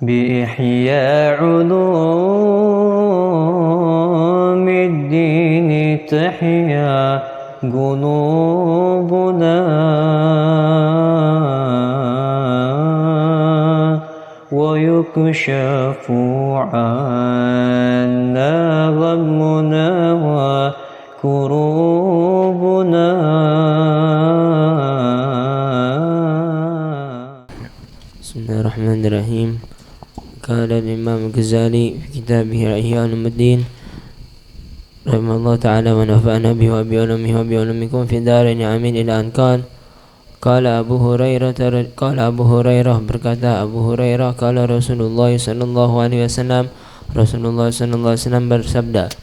بإحياء علوم الدين تحيا قلوبنا ويكشف عنا غمنا وكروبنا. بسم الله الرحمن الرحيم. قال الإمام الغزالي في كتابه إحياء علوم الدين رحمه الله تعالى ونفعنا به وبعلومه وبعلومكم في دارين آمين إلى أن قال Abu Hurairah berkata Abu Hurairah qala Rasulullah sallallahu alaihi wasallam bersabda,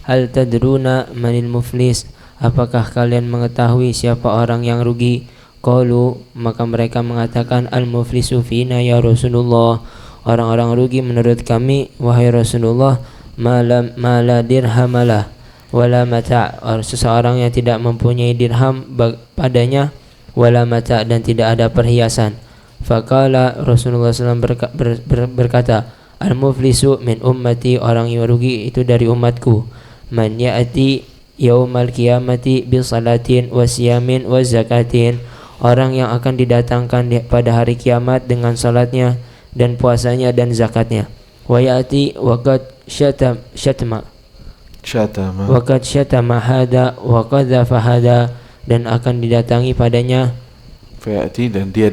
hal tadruna manil muflis, apakah kalian mengetahui siapa orang yang rugi? Qalu, maka mereka mengatakan, al muflisu fina ya Rasulullah, orang-orang rugi menurut kami wahai Rasulullah, mala dirhamalah wala mata', seseorang yang tidak mempunyai dirham padanya, wala mata', dan tidak ada perhiasan. Faqala Rasulullah SAW berkata, al-muflisu min ummati, orang yang rugi itu dari umatku, man ya'ati yaumal qiyamati bi salatin wa siyamin wa zakatin, orang yang akan didatangkan pada hari kiamat dengan salatnya dan puasanya dan zakatnya. Wa ya'ati waqad syatama hada wa qadhafa hada, dan akan didatangi padanya fayati, dan dia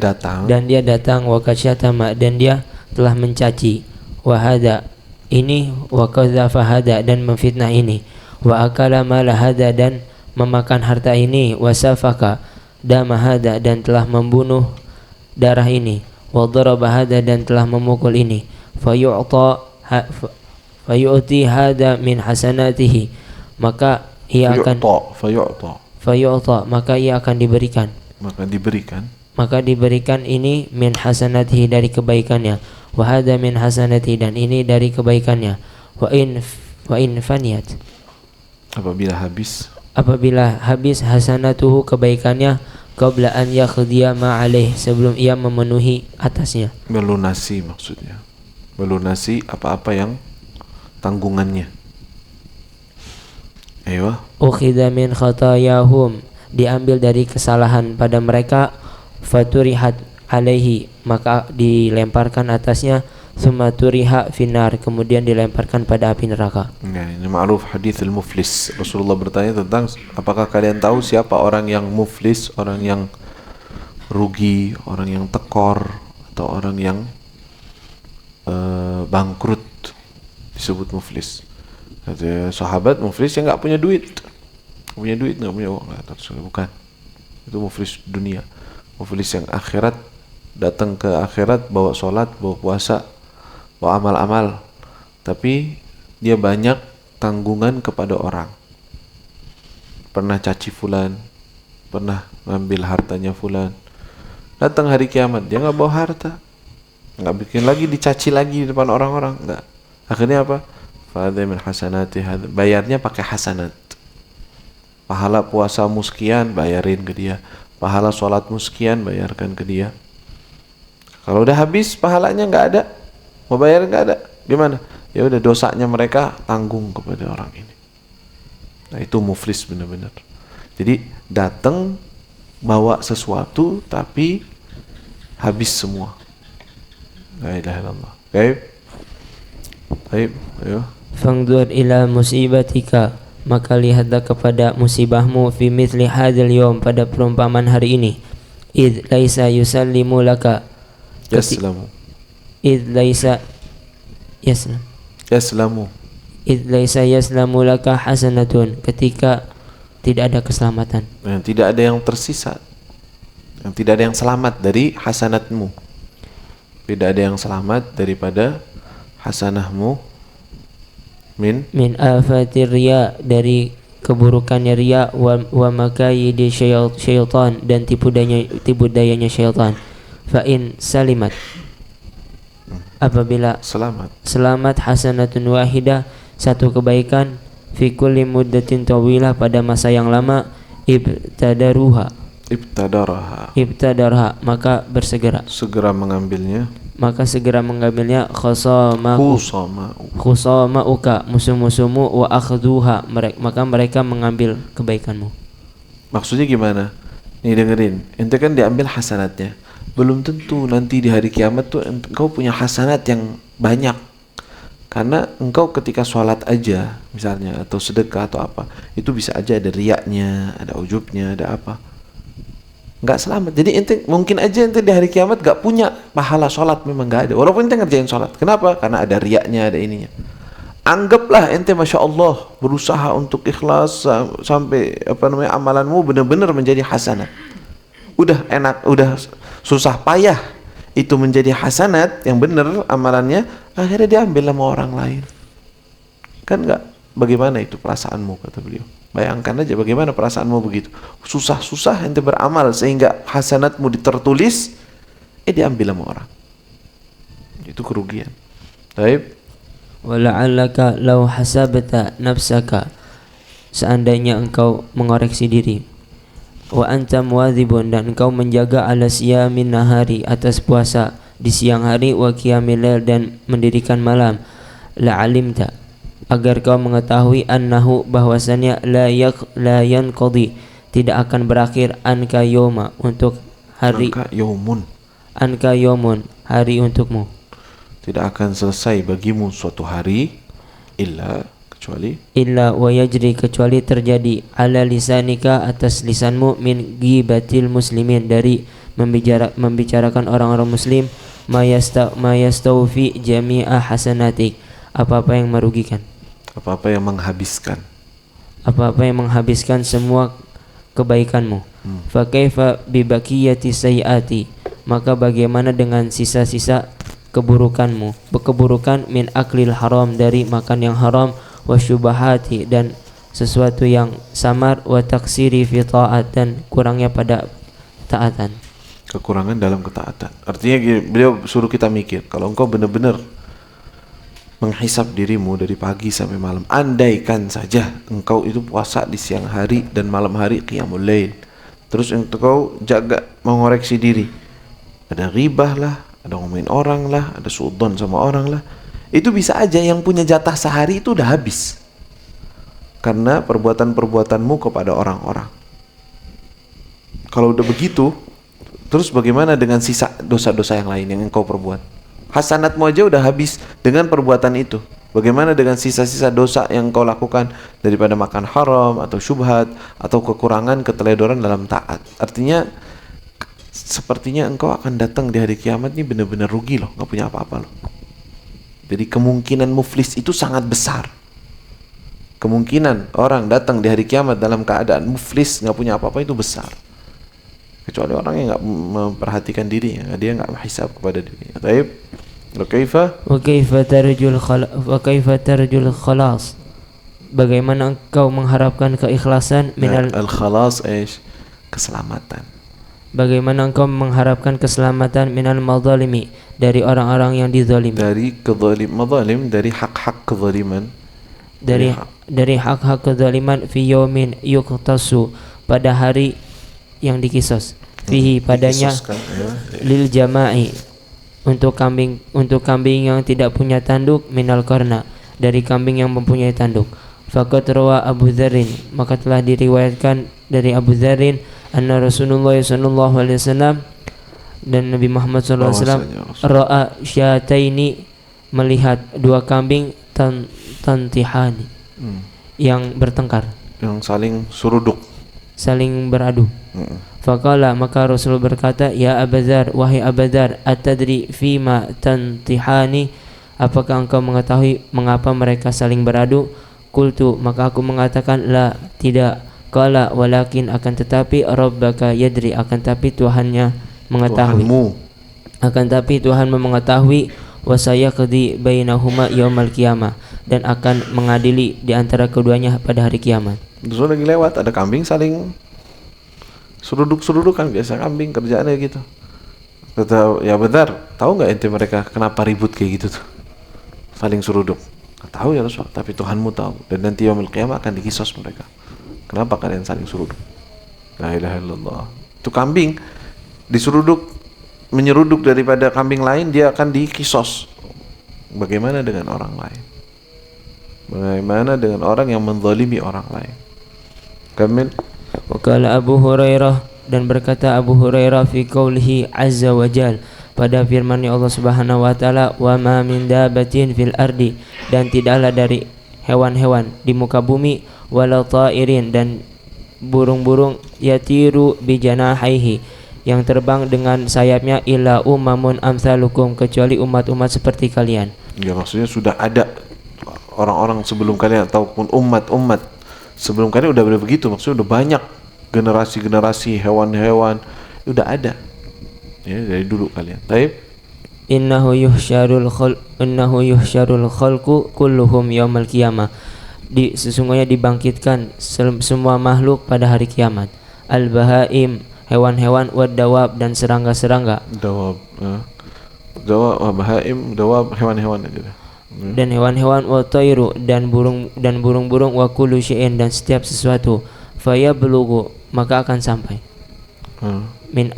datang waqad syatama, dan dia telah mencaci, wahada ini, wa qadhafa hada, dan memfitnah ini, wa akala mala hada, dan memakan harta ini, wa safaka dama hada, dan telah membunuh darah ini, wa daraba hada, dan telah memukul ini, fayu'ti hada min hasanatihi, maka ia akan fayu'ta, maka ia akan diberikan ini min hasanatihi, dari kebaikannya, wa hada min hasanatihi, dan ini dari kebaikannya, wa in faniyat, apabila habis hasanatuhu, kebaikannya, qabla an yakhdiya ma alaih, sebelum ia memenuhi atasnya, melunasi apa-apa yang tanggungannya. Ayo. Ukhidha min khatayahum, diambil dari kesalahan pada mereka, faturihat alaihi, maka dilemparkan atasnya, summa turiha finar, kemudian dilemparkan pada api neraka. Nah, ini ma'ruf hadits al-muflis. Rasulullah bertanya tentang apakah kalian tahu siapa orang yang muflis, orang yang rugi, orang yang tekor, atau orang yang bangkrut, disebut muflis. Kata sahabat, muflis yang nggak punya duit, nggak punya uang, bukan. Itu muflis dunia. Muflis yang akhirat, datang ke akhirat bawa sholat, bawa puasa, bawa amal-amal, tapi dia banyak tanggungan kepada orang. Pernah caci fulan, pernah ngambil hartanya fulan. Datang hari kiamat, dia nggak bawa harta, nggak bikin lagi, dicaci lagi di depan orang-orang, nggak. Akhirnya apa? Fadha min hasanati, bayarnya pakai hasanat. Pahala puasa muskian, bayarin ke dia. Pahala sholat muskian, bayarkan ke dia. Kalau udah habis pahalanya nggak ada, mau bayar nggak ada, gimana? Ya udah, dosanya mereka tanggung kepada orang ini. Nah, itu muflis benar-benar. Jadi datang bawa sesuatu tapi habis semua. La ilaha illallah. Baik, ayo. Fangdur ila musibatika, maka lihatlah kepada musibahmu, fi mithli hadzal yawm, pada perumpamaan hari ini, id laisa yusallimu laka, yaslamu, id laisa yaslamu laka hasanatun, ketika tidak ada keselamatan, tidak ada yang tersisa, yang tidak ada yang selamat dari hasanatmu, tidak ada yang selamat daripada hasanahmu, min afatir riya, dari keburukannya riya, wa makayidi syaitan, dan tipu dayanya syaitan. Fa in salimat, apabila selamat hasanatun wahidah, satu kebaikan, fi kulli muddatin tawilah, pada masa yang lama, ibtadaraha, maka segera mengambilnya, maka segera mengambilnya khusamauka musuh-musuhmu wa akhduha maka mereka mengambil kebaikanmu. Maksudnya gimana? Nih dengerin, ente kan diambil hasanatnya. Belum tentu nanti di hari kiamat tuh engkau punya hasanat yang banyak. Karena engkau ketika sholat aja misalnya atau sedekah atau apa, itu bisa aja ada riyaknya, ada ujubnya, ada apa. Nggak selamat. Jadi ente mungkin aja ente di hari kiamat nggak punya pahala sholat, memang nggak ada. Walaupun ente ngerjain sholat. Kenapa? Karena ada riyaknya, ada ininya. Anggaplah ente masya Allah berusaha untuk ikhlas sampai amalanmu benar-benar menjadi hasanat. Udah enak, udah susah payah itu menjadi hasanat yang benar amalannya, akhirnya diambil sama orang lain. Kan nggak? Bagaimana itu perasaanmu, kata beliau. Bayangkan aja bagaimana perasaanmu begitu. Susah-susah ente beramal sehingga hasanatmu tertulis, diambil sama orang. Itu kerugian. Baik. Wala'allaka law hasabta nafsaka, seandainya engkau mengoreksi diri, wa anta muwadzibun, dan engkau menjaga ala siyamin nahari, atas puasa di siang hari, wa qiyamil lail, dan mendirikan malam, la'alimta, agar kau mengetahui annahu, bahwasannya la yanqadi, tidak akan berakhir, anka yoma, untuk hari, anka yomun, hari untukmu, tidak akan selesai bagimu suatu hari illa wa yajri, kecuali terjadi, ala lisanika, atas lisanmu, min ghibatil muslimin, dari membicarakan orang-orang muslim, mayastawfi jami'a hasanatik, apa-apa yang merugikan, apa-apa yang menghabiskan semua kebaikanmu. Fa kaifa bi baqiyati sayyiati, maka bagaimana dengan sisa-sisa keburukan, min aklil haram, dari makan yang haram, wa syubahati, dan sesuatu yang samar, wa taksiri fi ta'at, dan kurangnya pada taatan, kekurangan dalam ketaatan. Artinya beliau suruh kita mikir, kalau engkau benar-benar menghisap dirimu dari pagi sampai malam, andaikan saja engkau itu puasa di siang hari dan malam hari qiyamul lail, terus engkau jaga mengoreksi diri, ada ghibah lah, ada ngomongin orang lah, ada suudzon sama orang lah, itu bisa aja yang punya jatah sehari itu udah habis karena perbuatan-perbuatanmu kepada orang-orang. Kalau udah begitu, terus bagaimana dengan sisa dosa-dosa yang lain yang engkau perbuat? Hasanatmu aja udah habis dengan perbuatan itu. Bagaimana dengan sisa-sisa dosa yang engkau lakukan daripada makan haram atau syubhat atau kekurangan keteledoran dalam taat? Artinya sepertinya engkau akan datang di hari kiamat ini benar-benar rugi loh, nggak punya apa-apa loh. Jadi kemungkinan muflis itu sangat besar. Kemungkinan orang datang di hari kiamat dalam keadaan muflis, nggak punya apa-apa, itu besar. Kecuali orang yang nggak memperhatikan dirinya, dia nggak menghisab kepada dirinya. Taib. Wa kaifa tarjul khalas, bagaimana engkau mengharapkan keikhlasan, minal al-khalas keselamatan. Bagaimana engkau mengharapkan keselamatan, minal madzalimi, dari orang-orang yang dizalimi, dari madzalim, dari hak-hak kezaliman, dari hak-hak kezaliman, fi yaumin yuqtasu, pada hari yang dikisos, fihi, padanya, lil jama'i, untuk kambing yang tidak punya tanduk, minal qarna, dari kambing yang mempunyai tanduk. Faqad rawa Abu Dzarrin, maka telah diriwayatkan dari Abu Dzarrin, anna Rasulullah sallallahu alaihi wasallam, dan Nabi Muhammad sallallahu alaihi wasallam, ra'a syataini, melihat dua kambing, tantihani, yang bertengkar, yang saling suruduk, saling beradu. Faqala, maka Rasul berkata, ya Abadzar, wahai Abadzar, atadri fima tantihani, apakah engkau mengetahui mengapa mereka saling beradu? Qultu, maka aku mengatakan, la, tidak. Qala, walakin, akan tetapi, rabbaka yadri, akan tapi Tuhannya mengetahui, akan tapi Tuhanmu mengetahui, wa sayaqdi bainahuma yaumal qiyamah, dan akan mengadili di antara keduanya pada hari kiamat. Terus lagi lewat ada kambing saling suruduk-suruduk, kan biasa kambing kerjaannya gitu. Kata, ya benar, tahu nggak ente mereka kenapa ribut kayak gitu tuh, saling suruduk? Tahu ya Rasul, tapi Tuhanmu tahu, dan nanti yaumul qiyamah akan dikisos mereka. Kenapa kalian saling suruduk? La ilaha illallah. Itu kambing disuruduk menyeruduk daripada kambing lain, dia akan dikisos. Bagaimana dengan orang lain? Bagaimana dengan orang yang menzalimi orang lain? Kamil. Wakala Abu Hurairah, dan berkata Abu Hurairah fi qaulihi azza wa jal, pada firman Allah Subhanahu wa taala, wa ma min dabatin fil ardi, dan tidaklah dari hewan-hewan di muka bumi, wala ta'irin, dan burung-burung, yatiru bi janahaihi, yang terbang dengan sayapnya, illa umamun amsalukum, kecuali umat-umat seperti kalian. Ya, maksudnya sudah ada orang-orang sebelum kalian ataupun umat-umat sebelum kalian udah begitu, maksudnya udah banyak generasi-generasi hewan-hewan udah ada ya dari dulu kalian. Taib. Innahu yuhsyarul khalqu kulluhum yaumal qiyamah. Sesungguhnya dibangkitkan semua makhluk pada hari kiamat. Al-bahaim, hewan-hewan, wad dawab, dan serangga-serangga. Dawab, bahaim, dawab, hewan-hewan aja dah. Dan hewan-hewan, wa tayru, dan burung-burung, wa kullu syai'in, dan setiap sesuatu. Fayablughu, maka akan sampai. Min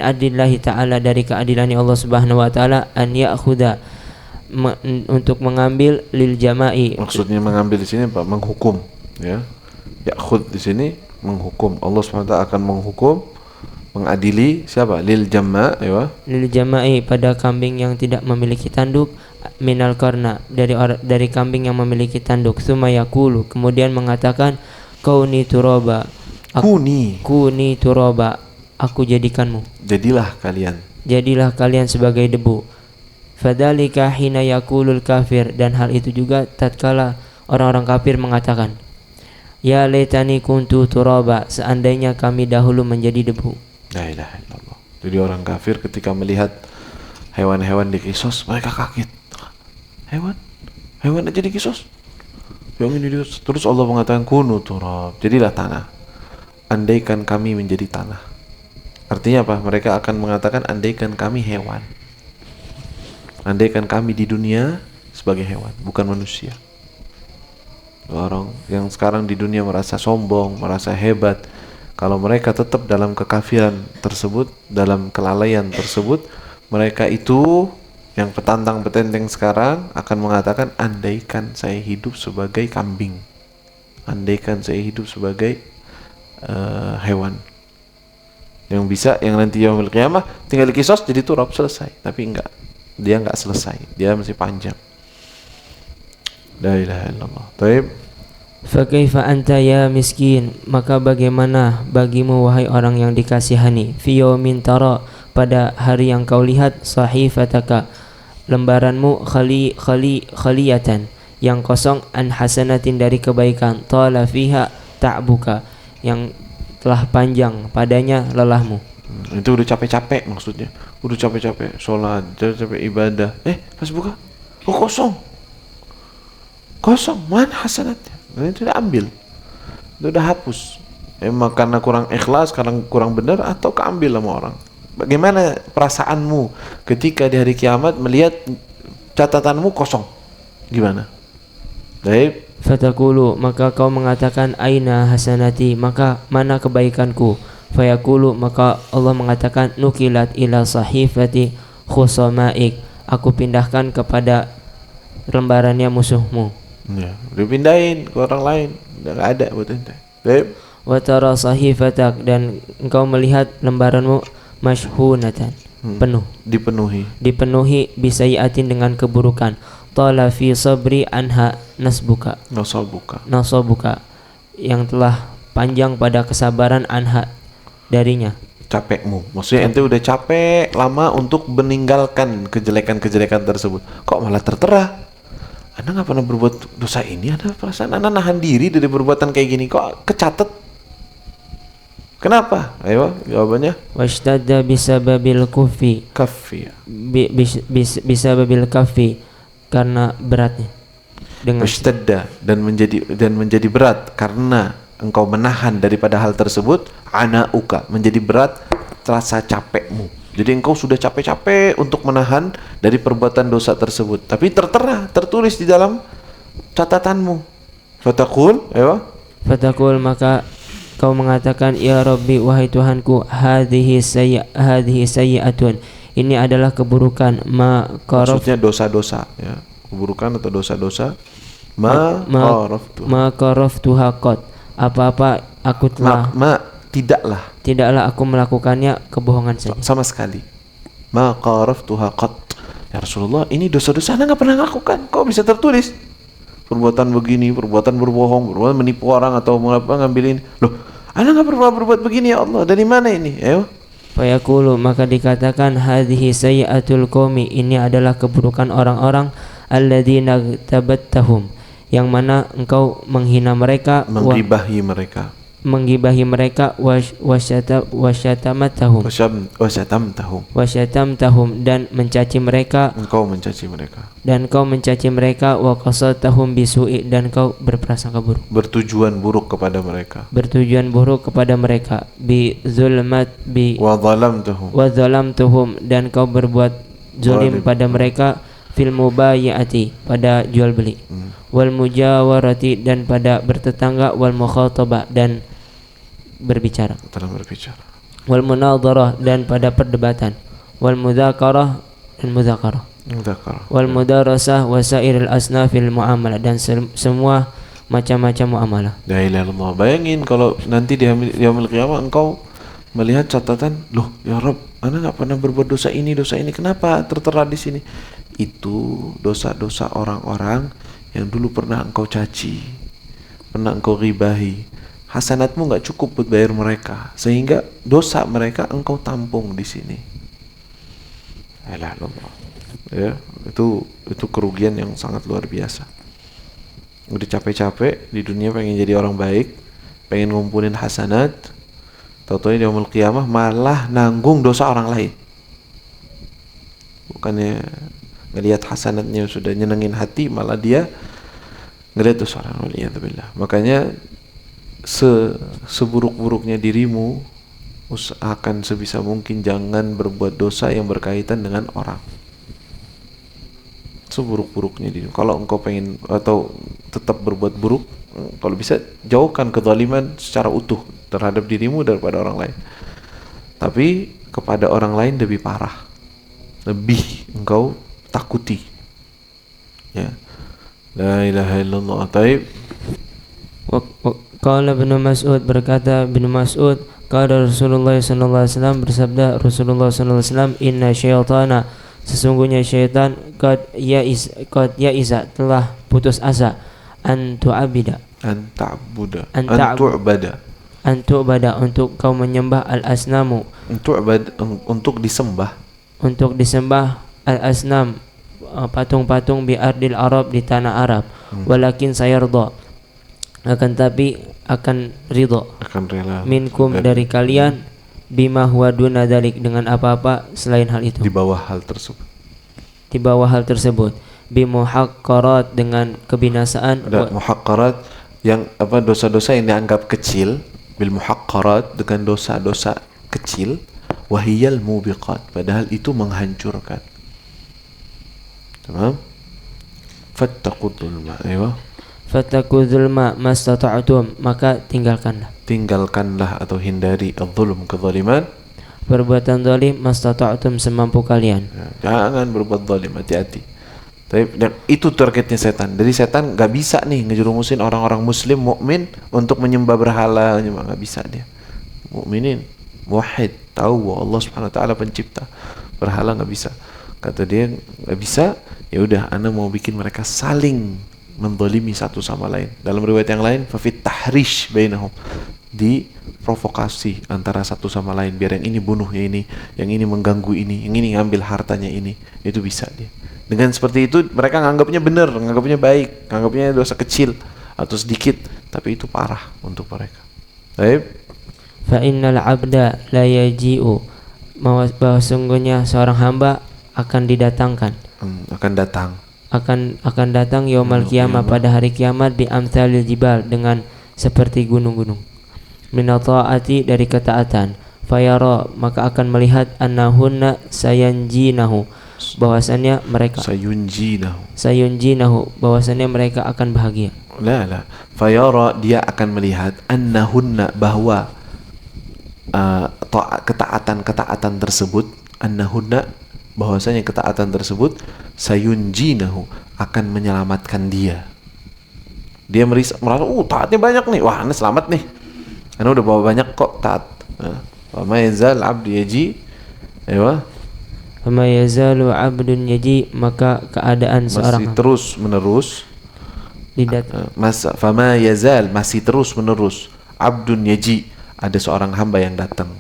adlillahi ta'ala, dari keadilan Allah Subhanahu wa taala, an ya'khudha, untuk mengambil, lil jama'i. Maksudnya mengambil di sini apa? Menghukum, ya. Ya'khud di sini menghukum. Allah Subhanahu wa taala akan menghukum, mengadili siapa? Lil jama', ya. Lil jama'i, pada kambing yang tidak memiliki tanduk, minal qarna, dari kambing yang memiliki tanduk. Tsumma yaqulu, kemudian mengatakan, kauni turaba, kuni turaba, aku jadikanmu, jadilah kalian sebagai debu. Fadzalika hina yaqulul kafir, dan hal itu juga tatkala orang-orang kafir mengatakan, ya laitani kuntu turaba, seandainya kami dahulu menjadi debu. La ilaha illallah. Jadi orang kafir ketika melihat hewan-hewan dikisos, mereka kaget. Hewan aja dikisos. Yang ini dikisos. Terus Allah mengatakan kunu turab, jadilah tanah. Andaikan kami menjadi tanah. Artinya apa? Mereka akan mengatakan andaikan kami hewan. Andaikan kami di dunia sebagai hewan, bukan manusia. Orang yang sekarang di dunia merasa sombong, merasa hebat, kalau mereka tetap dalam kekafiran tersebut, dalam kelalaian tersebut, mereka itu yang petantang-petenteng sekarang akan mengatakan andaikan saya hidup sebagai kambing, andaikan saya hidup sebagai hewan yang bisa, yang nanti yaumul qiyamah tinggal dikisos jadi turab, selesai. Tapi enggak, dia enggak selesai, dia masih panjang. La ilaha illallah. Baik. Fa kaifa anta ya miskin, maka bagaimana bagimu wahai orang yang dikasihani, fi yaumin tara, pada hari yang kau lihat, sahifataka, lembaranmu, khaliyatan, yang kosong, an hasanatin, dari kebaikan, tala fiha ta'buka, yang telah panjang padanya lelahmu. Itu udah capek-capek, maksudnya udah capek-capek sholat, capek ibadah, pas buka, kosong, mana hasanatnya? Itu udah ambil, itu udah hapus. Emang karena kurang ikhlas, karena kurang benar, atau keambil sama orang. Bagaimana perasaanmu ketika di hari kiamat melihat catatanmu kosong? Gimana? Baik. Fatakulu, maka kau mengatakan, aina hasanati, maka mana kebaikanku? Fayakulu, maka Allah mengatakan, nukilat ila sahifati khusamaik, aku pindahkan kepada lembarannya musuhmu. Ya, dipindahin ke orang lain, udah gak ada buat ente. Baik. Wa tara sahifatak, dan engkau melihat lembaranmu mashhunatan, penuh, dipenuhi bisayatin, dengan keburukan. Tala fi sabri anha nasabuka, yang telah panjang pada kesabaran, anha, darinya. Capekmu, maksudnya ente udah capek lama untuk meninggalkan kejelekan-kejelekan tersebut, kok malah tertera. Anda nggak pernah berbuat dosa ini, ada perasaan Anda nahan diri dari perbuatan kayak gini, kok kecatet? Kenapa? Ayo jawabannya. Washtadda bisababil kaffi, bisababil kaffi, karena beratnya. Dengan washtadda, dan menjadi berat karena engkau menahan daripada hal tersebut. Anauka, menjadi berat terasa capekmu. Jadi engkau sudah capek-capek untuk menahan dari perbuatan dosa tersebut, tapi tertulis di dalam catatanmu. Fatakul, maka kau mengatakan, ya Rabbi, wahai Tuhanku, hadhihi sayyi'atun, ini adalah keburukan, Maksudnya dosa-dosa, ya, keburukan atau dosa-dosa. Ma qaraftuha qat, apa-apa aku telah tidaklah aku melakukannya kebohongan saja. Sama sekali. Ma qaraftuha qat. Ya Rasulullah, ini dosa-dosa Anda nggak pernah lakukan, kok bisa tertulis? Perbuatan begini, perbuatan berbohong, perbuatan menipu orang atau ngambilin. Loh, Anda nggak pernah berbuat begini ya Allah. Dari mana ini? Ayo. Fayaqulu, maka dikatakan, hadhihi sayyi'atul qaumi, ini adalah keburukan orang-orang alladzina tabattahum, yang mana engkau menghina mereka, menggibahi mereka, wasyatamtahum, dan mencaci mereka, engkau mencaci mereka, wa qasaltahum bisu'i, dan kau berprasangka buruk, bertujuan buruk kepada mereka, wa zalamtuhum, dan kau berbuat zalim pada mereka, fil mubayyati, pada jual beli, wal mujawarati, dan pada bertetangga, wal mukhatabah, dan berbicara, wal munadharah, dan pada perdebatan, wal mudzakarah, dan mudzakarah, wal mudarasah, wasairil asnafil muamalah, dan semua macam-macam muamalah. La ilaha illallah. Bayangin kalau nanti di yaumil qiyamah engkau melihat catatan, loh ya Rabb, Anda nggak pernah berbuat dosa ini, kenapa tertera di sini? Itu dosa-dosa orang-orang yang dulu pernah engkau caci, pernah engkau ghibahi. Hasanatmu nggak cukup buat bayar mereka, sehingga dosa mereka engkau tampung di sini. Ya, itu kerugian yang sangat luar biasa. Udah capek-capek di dunia pengen jadi orang baik, pengen ngumpulin hasanat, tahu-tahu di yaumul qiyamah malah nanggung dosa orang lain. Bukannya ngelihat hasanatnya sudah nyenengin hati, malah dia ngelihat dosa orang lain. Makanya seburuk-buruknya dirimu, usahakan sebisa mungkin jangan berbuat dosa yang berkaitan dengan orang. Seburuk-buruknya dirimu, kalau engkau pengen atau tetap berbuat buruk, kalau bisa jauhkan kezaliman secara utuh terhadap dirimu daripada orang lain. Tapi kepada orang lain lebih parah, lebih engkau takuti. Ya, la ilaha illallah. Taib. Qala Ibnu Mas'ud, berkata Ibnu Mas'ud, qala Rasulullah sallallahu alaihi wasallam, bersabda Rasulullah sallallahu alaihi wasallam, inna syaitana, sesungguhnya syaitan, qad ya'isa, telah putus asa, an tu'bada, untuk kau menyembah al-asnamu, untuk disembah al-asnam, patung-patung, bi ardil Arab, di tanah Arab. Walakin sayarda, akan tapi akan ridha, rela minkum, dari kalian, bima huwa duna dzalik, dengan apa-apa selain hal itu, di bawah hal tersebut, bimuhaqqarat, dengan kebinasaan, muhaqqarat, yang dosa-dosa yang dianggap kecil, bil muhaqqarat, dengan dosa-dosa kecil, wahiyal mubiqat, padahal itu menghancurkan. Tamam? Fattaqul zulma mastata'tum, maka tinggalkanlah atau hindari az-zulm, kezaliman, perbuatan zalim, mastata'tum, semampu kalian. Jangan berbuat zalim, hati-hati. Dan itu targetnya setan. Jadi setan nggak bisa nih ngejerumusin orang-orang muslim mukmin untuk menyembah berhala, nggak bisa dia. Mukminin muwahhid, tahu bahwa Allah Subhanahu wa taala pencipta. Berhala nggak bisa. Kata dia nggak bisa, ya udah, ana mau bikin mereka saling menzalimi satu sama lain. Dalam riwayat yang lain, fa fit tahrish bainahum, di provokasi antara satu sama lain, biar yang ini bunuhnya ini, yang ini mengganggu ini, yang ini ngambil hartanya ini. Itu bisa dia. Dengan seperti itu mereka nganggapnya benar, nganggapnya baik, nganggapnya dosa kecil atau sedikit, tapi itu parah untuk mereka. Baik. Fa innal 'abda la yaji'u, bahwa sungguhnya seorang hamba akan didatangkan, akan datang yaumul qiyamah, pada hari kiamat, bi amsalil jibal, dengan seperti gunung-gunung, min ta'ati, dari ketaatan, fayara, maka akan melihat, annahunna sayanjinahu, bahwasannya mereka sayunjinahu bahwasannya mereka akan bahagia. La fayara, dia akan melihat annahunna, bahwa ketaatan tersebut, annahunna, bahwasanya ketaatan tersebut sayunjinahu, akan menyelamatkan dia. Dia merasa taatnya banyak nih, wah ini selamat nih, karena udah bawa banyak kok taat. Wa ma yazal abdu yaji, Fama yazalu abdun yaji, maka keadaan seorang masih terus menerus fama yazal, masih terus menerus, abdun yaji, ada seorang hamba yang datang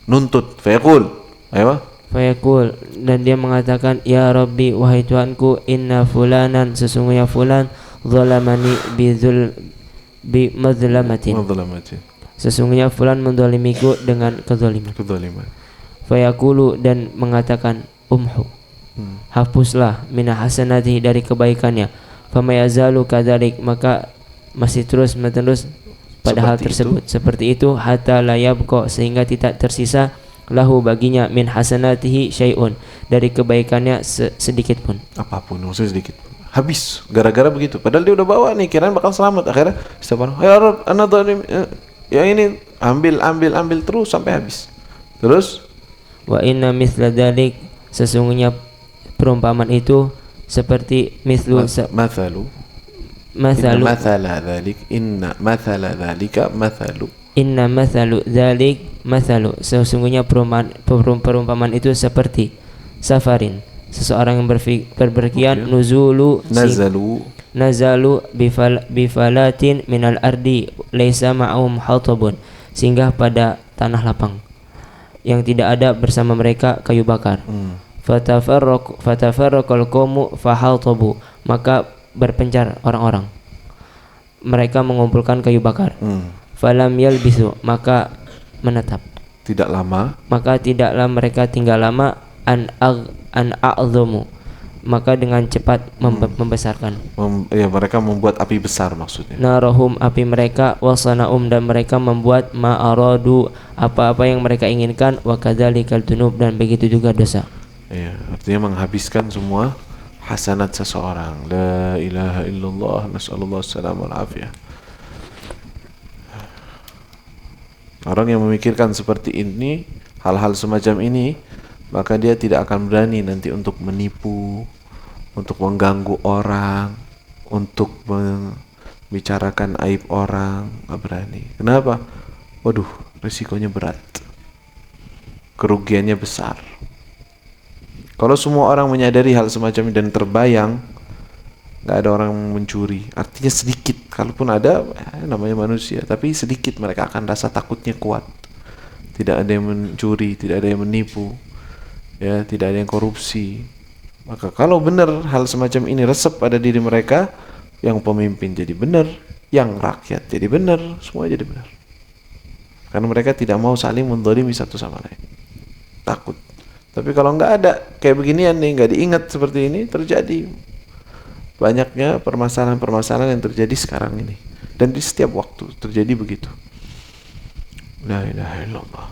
nuntut, fayaqul, dan dia mengatakan, ya Rabbi, wahai Tuhanku, inna fulanan, sesungguhnya fulan, zalamani bi madlamatin, sesungguhnya fulan mendolimiku dengan kezaliman. Fayaqulu, dan mengatakan, hapuslah min hasanati, dari kebaikannya. Fama yazalu kadzalik, maka masih terus menerus pada hal tersebut seperti itu, hatta la yabqa, sehingga tidak tersisa lahu baginya min hasanatihi syai'un, dari kebaikannya sedikit pun, apapun, maksudnya sedikit, habis gara-gara begitu. Padahal dia udah bawa nih, kirain bakal selamat, akhirnya setiap orang, ya Rabb, ana dhalim, yang ini ambil terus sampai habis. Terus wa inna mithla dzalik, sesungguhnya perumpamaan itu seperti mathalu, inna mathalu dzalik mathalu, sesungguhnya perumpamaan itu seperti safarin, seseorang yang berpergian, nazalu bifalatin minal ardi laisa ma'um hatabun, singgah pada tanah lapang yang tidak ada bersama mereka kayu bakar. Fatafarraqal qaumu fahatabu, maka berpencar orang-orang, mereka mengumpulkan kayu bakar. Falam yalbisu, maka menetap, tidaklah mereka tinggal lama, an a'dhamu, maka dengan cepat membesarkan. Mereka membuat api besar, maksudnya narahum, api mereka, wasanaum, dan mereka membuat ma'aradu, apa-apa yang mereka inginkan, wa kadzalikal dzunub, dan begitu juga dosa. Artinya menghabiskan semua hasanat seseorang. La ilaha illallah, nasallallahu alaihi wal afiyah. Orang yang memikirkan seperti ini, hal-hal semacam ini, maka dia tidak akan berani nanti untuk menipu, untuk mengganggu orang, untuk membicarakan aib orang, nggak berani. Kenapa? Waduh, risikonya berat, kerugiannya besar. Kalau semua orang menyadari hal semacam ini dan terbayang, nggak ada orang mencuri, artinya sedikit, kalaupun ada, namanya manusia, tapi sedikit, mereka akan rasa takutnya kuat. Tidak ada yang mencuri, tidak ada yang menipu, tidak ada yang korupsi. Maka kalau benar hal semacam ini resep pada diri mereka, yang pemimpin jadi benar, yang rakyat jadi benar, semua jadi benar. Karena mereka tidak mau saling menzalimi satu sama lain, takut. Tapi kalau nggak ada kayak beginian nih, nggak diingat seperti ini, terjadi banyaknya permasalahan-permasalahan yang terjadi sekarang ini, dan di setiap waktu terjadi begitu. La ilaha illallah.